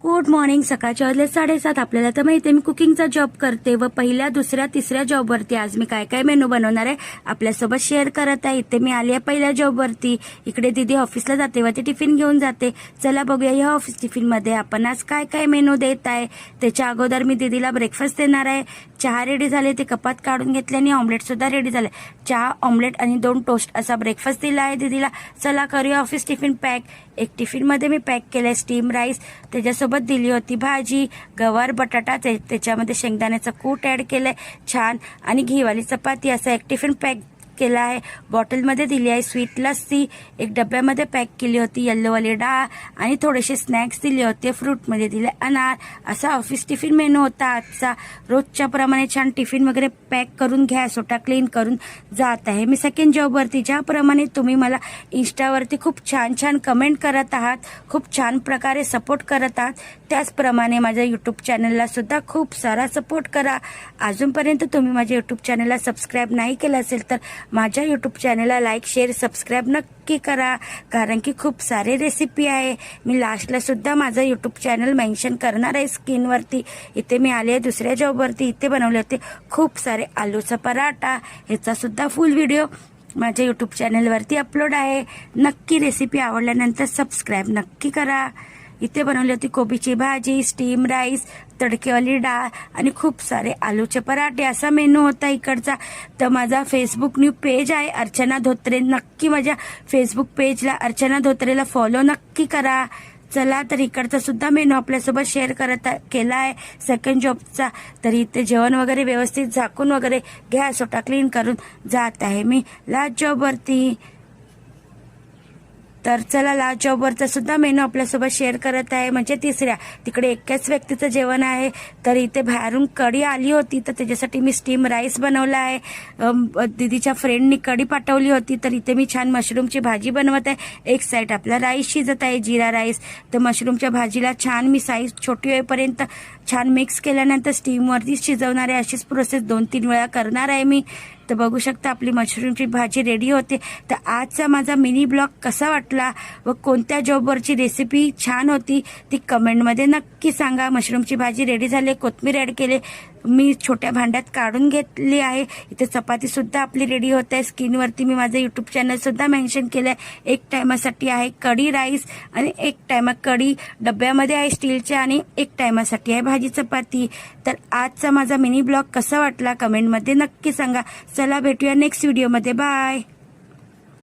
Good morning. सकाळच्या वाजले 7:30. आपल्याला तर माहिती आहे मी कुकिंगचा जॉब करते व पहिल्या दुसऱ्या तिसऱ्या जॉबवरती आज मी काय काय मेनू बनवणार आहे आपल्यासोबत शेअर करत आहे. इथे मी आली आहे पहिल्या जॉबवरती. इकडे दीदी ऑफिसला जाते व ती टिफिन घेऊन जाते. चला बघूया या ऑफिस टिफिनमध्ये आपण आज काय काय मेनू देत आहे. त्याच्या अगोदर मी दीदीला ब्रेकफास्ट देणार आहे. चहा रेडी झाले, ते कपात काढून घेतले आणि ऑमलेट सुद्धा रेडी झाले. चहा, ऑमलेट आणि 2 टोस्ट असा ब्रेकफास्ट दिला आहे दीदीला. चला करूया ऑफिस टिफिन पॅक. एक टिफिनमध्ये मी पॅक केलंय स्टीम राईस, त्याच्यासोबत दिली होती भाजी, गवार बटाटा, त्याच्यामध्ये शेंगदाण्याचं कूट ऍड केलंय छान, आणि घीवाली चपाती असा एक टिफिन पॅक केला आहे. बॉटलमध्ये दिली आहे स्वीट लस्सी. एक डब्यामध्ये पॅक केली होती येल्लोवाली डाळ आणि थोडेसे स्नॅक्स दिले होते. फ्रूटमध्ये दिले अनार. असा ऑफिस टिफिन मेनू होता आजचा. रोजच्या प्रमाणे छान टिफिन वगैरे पॅक करून घ्या, स्वतः क्लीन करून जात आहे मी सेकंड जॉबवरती. ज्याप्रमाणे तुम्ही मला इंस्टावरती खूप छान छान कमेंट करत आहात, खूप छान प्रकारे सपोर्ट करत आहात, त्याचप्रमाणे माझ्या यूट्यूब चॅनलला सुद्धा खूप सारा सपोर्ट करा. अजूनपर्यंत तुम्ही माझ्या यूट्यूब चॅनलला सबस्क्राईब नाही केलं असेल तर माझ्या यूट्यूब चॅनलला लाईक, शेअर, सबस्क्राईब नक्की करा, कारण की खूप सारे रेसिपी आहे. मी लास्टला सुद्धा माझं यूट्यूब चॅनल मेन्शन करणार आहे स्क्रीनवरती. इथे मी आले दुसऱ्या जॉबवरती. इथे बनवले होते खूप सारे आलूचा पराठा. ह्याचा सुद्धा फुल व्हिडिओ माझ्या यूट्यूब चॅनलवरती अपलोड आहे. नक्की रेसिपी आवडल्यानंतर सबस्क्राईब नक्की करा. इथे बनवली होती कोबीची भाजी, स्टीम राईस, तडकेवाली डाळ आणि खूप सारे आलूचे पराठे. असा मेनू होता इकडचा. तर माझा फेसबुक न्यू पेज आहे अर्चना धोत्रे. नक्की माझ्या फेसबुक पेजला अर्चना धोत्रेला फॉलो नक्की करा. चला तर इकडचा सुद्धा मेनू आपल्यासोबत शेअर केला आहे सेकंड जॉबचा. तर इथे जेवण वगैरे व्यवस्थित झाकून वगैरे घ्या, स्वतः क्लीन करून जात आहे मी लास्ट जॉबवरती. तर चला लास्ट जॉबवरचा सुद्धा मेनू आपल्यासोबत शेअर करत आहे, म्हणजे तिसऱ्या. तिकडे एकाच व्यक्तीचं जेवण आहे. तर इथे बाहेरून कढी आली होती, तर त्याच्यासाठी मी स्टीम राईस बनवला आहे. दीदीच्या फ्रेंडनी कढी पाठवली होती, तर इथे मी छान मशरूमची भाजी बनवत आहे. एक साईड आपला राईस शिजत आहे, जिरा राईस. तर मशरूमच्या भाजीला छान मी साईज छोटी होईपर्यंत छान मिक्स केल्यानंतर स्टीमवरती शिजवणार आहे. अशीच प्रोसेस 2-3 वेळा करणार आहे मी. तर बघू शकता आपली मशरूमची भाजी रेडी होते. तर आजचा माझा मिनी ब्लॉग कसा वाटला व कोणत्या जॉबवरची रेसिपी छान होती ती कमेंटमध्ये नक्की सांगा. मशरूमची भाजी रेडी झाली, कोथिंबीर ॲड केले, मी छोट्या भांड्यात काढून घेतली आहे. इथे चपाती सुद्धा आपली रेडी होत आहे. स्क्रीनवरती मी माझं यूट्यूब चॅनल सुद्धा मेन्शन केलं आहे. एक टायमासाठी आहे कढी राईस आणि एक टायमा कढी डब्यामध्ये आहे स्टीलच्या, आणि एक टायमासाठी आहे भाजी चपाती. तर आजचा माझा मिनी ब्लॉग कसा वाटला कमेंटमध्ये नक्की सांगा. चला भेटूया नेक्स्ट व्हिडिओमध्ये. बाय.